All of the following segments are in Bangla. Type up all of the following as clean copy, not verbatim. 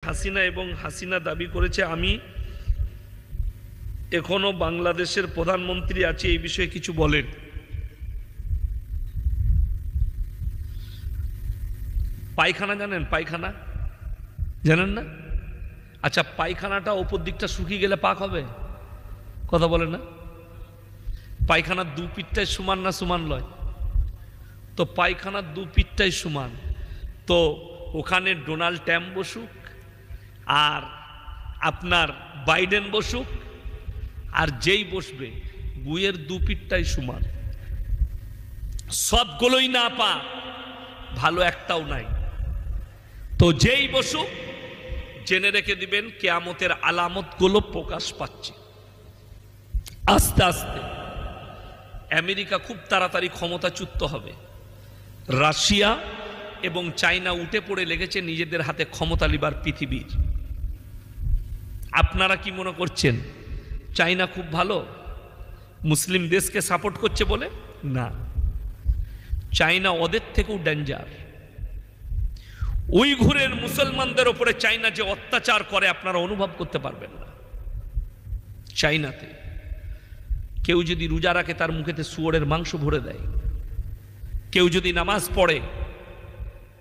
হাসিনা এবং হাসিনা দাবি করেছে আমি এখনো বাংলাদেশের প্রধানমন্ত্রী আছি, এই বিষয়ে কিছু বলেন। পায়খানা জানেন? পায়খানা জানেন না? আচ্ছা, পায়খানাটা ওপর দিকটা শুকিয়ে গেলে পাক হবে? কথা বলে না? পায়খানার দু পিঠটাই সমান না সমান লয়? তো পায়খানার দু পিঠটাই সমান, তো ওখানে ডোনাল্ড ট্রাম্প বসুক আর আপনার বাইডেন বসুক, আর যেই বসবে গুয়ের দু পিঠটাই সমান, সবগুলোই না পা, ভালো একটাও নাই। তো যেই বসুক জেনে রেখে দিবেন কিয়ামতের আলামতগুলো প্রকাশ পাচ্ছে আস্তে আস্তে। আমেরিকা খুব তাড়াতাড়ি ক্ষমতাচ্যুত হবে, রাশিয়া এবং চায়না উঠে পড়ে লেগেছে নিজেদের হাতে ক্ষমতা লিবার পৃথিবীর। আপনারা কি মনে করছেন চায়না খুব ভালো, মুসলিম দেশকে সাপোর্ট করছে বলে? না, চায়না ওদের থেকেও ডেঞ্জার। উইঘুরের মুসলমানদের উপরে চায়না যে অত্যাচার করে আপনারা অনুভব করতে পারবেন না। চায়নাতে কেউ যদি রোজা রাখে তার মুখেতে শুয়োরের মাংস ভরে দেয়, কেউ যদি নামাজ পড়ে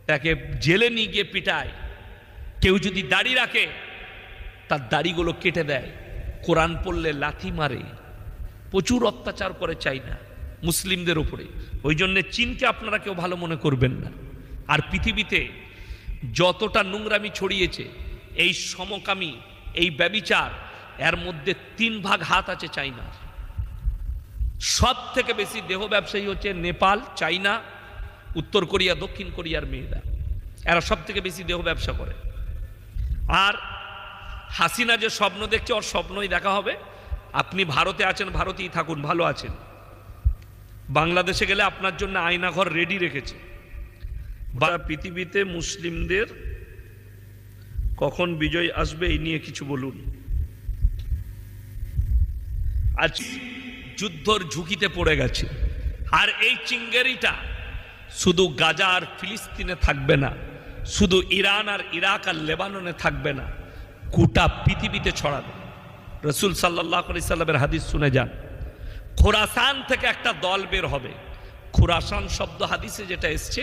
তাকে জেলে নিয়ে গিয়ে পিটায়, কেউ যদি দাড়ি রাখে তার দাড়িগুলো কেটে দেয়, কোরআন পড়লে লাথি মারে, প্রচুর অত্যাচার করে চায়না মুসলিমদের উপরে। ওই জন্যে চীনকে আপনারা কেউ ভালো মনে করবেন না। আর পৃথিবীতে যতটা নোংরামি ছড়িয়েছে, এই সমকামী, এই ব্যভিচার, এর মধ্যে 3 ভাগ হাত আছে চায়নার। সব থেকে বেশি দেহ ব্যবসায়ী হচ্ছে নেপাল, চায়না, উত্তর কোরিয়া, দক্ষিণ কোরিয়ার মেয়েরা, এরা সব থেকে বেশি দেহ ব্যবসা করে। আর হাসিনা যে স্বপ্ন দেখছে, ওর স্বপ্নই দেখা হবে। আপনি ভারতে আছেন, ভারতেই থাকুন, ভালো আছেন। বাংলাদেশে গেলে আপনার জন্য আয়নাঘর রেডি রেখেছে। বা পৃথিবীতে মুসলিমদের কখন বিজয় আসবে এই নিয়ে কিছু বলুন। আজ যুদ্ধর ঝুঁকিতে পড়ে গেছে, আর এই চিঙ্গেরিটা শুধু গাজা আর ফিলিস্তিনে থাকবে না, শুধু ইরান আর ইরাক আর লেবাননে থাকবে না, গোটা পৃথিবীতে ছড়াবে। রসুল সাল্লাল্লাহু আলাইহি সাল্লামের হাদিস শুনে যান, খোরাসান থেকে একটা দল বের হবে। খোরাসান শব্দ হাদিসে যেটা এসছে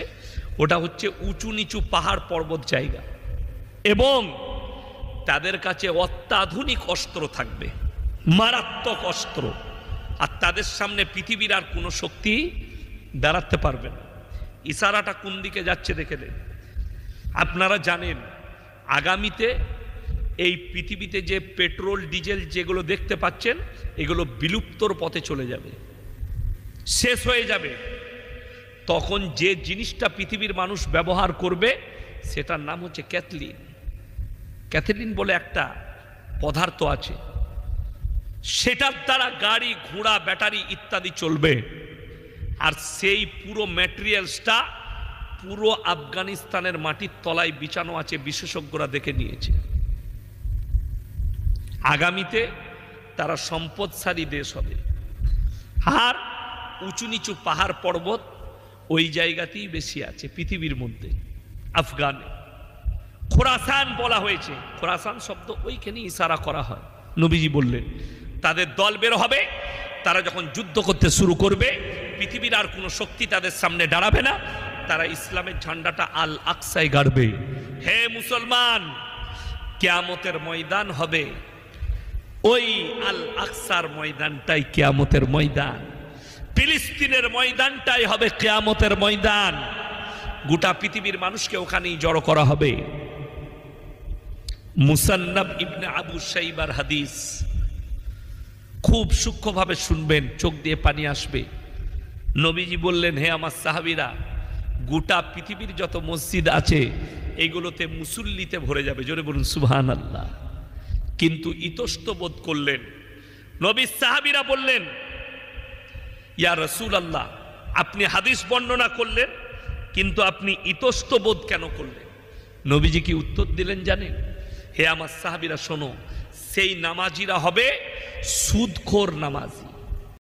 ওটা হচ্ছে উঁচু নিচু পাহাড় পর্বত জায়গা, এবং তাদের কাছে অত্যাধুনিক অস্ত্র থাকবে, মারাত্মক অস্ত্র, আর তাদের সামনে পৃথিবীর আর কোনো শক্তি দাঁড়াতে পারবে না। ইশারাটা কোন দিকে যাচ্ছে দেখে নেন। আপনারা জানেন আগামীতে এই পৃথিবীতে যে পেট্রোল ডিজেল যেগুলো দেখতে পাচ্ছেন, এগুলো বিলুপ্তর পথে চলে যাবে, শেষ হয়ে যাবে। তখন যে জিনিসটা পৃথিবীর মানুষ ব্যবহার করবে সেটার নাম হচ্ছে ক্যাথলিন। ক্যাথলিন বলে একটা পদার্থ আছে, সেটার দ্বারা গাড়ি ঘোড়া ব্যাটারি ইত্যাদি চলবে। আর সেই পুরো ম্যাটেরিয়ালসটা পুরো আফগানিস্তানের মাটির তলায় বিছানো আছে, বিশেষজ্ঞরা দেখে নিয়েছে। আগামীতে তারা সম্পদশালী দেশ হবে। আর উঁচু নিচু পাহাড় পর্বত ওই জায়গাতেই বেশি আছে পৃথিবীর মধ্যে। আফগানে খোরাসান বলা হয়েছে, খোরাসান শব্দ ওইখানে ইশারা করা হয়। নবীজি বললেন তাদের দল বের হবে, তারা যখন যুদ্ধ করতে শুরু করবে পৃথিবীর আর কোনো শক্তি তাদের সামনে দাঁড়াবে না, তারা ইসলামের ঝান্ডাটা আল আকসায় গাড়বে। হে মুসলমান, কিয়ামতের ময়দান হবে, ওই আল আকসার ময়দানটাই কিয়ামতের ময়দান, ফিলিস্তিনের ময়দানটাই হবে কিয়ামতের ময়দান। গোটা পৃথিবীর মানুষকে ওখানেই জড়ো করা হবে। মুসান্নাব ইবনে আবু শাইবার হাদিস, খুব সূক্ষ্মভাবে শুনবেন, চোখ দিয়ে পানি আসবে। নবীজি বললেন, হে আমার সাহাবীরা, গোটা পৃথিবীর যত মসজিদ আছে এগুলোতে মুসল্লিতে ভরে যাবে, জোরে বলুন সুবহানাল্লাহ। কিন্তু ইতস্ত বোধ করলেন নবীর সাহাবীরা, বললেন ইয়া রাসূলুল্লাহ, আপনি হাদিস বর্ণনা করলেন কিন্তু আপনি ইতস্ত বোধ কেন করলেন? নবীজি কি উত্তর দিলেন জানেন? হে আমার সাহাবীরা শোনো, সেই নামাজিরা হবে সুদখোর নামাজি।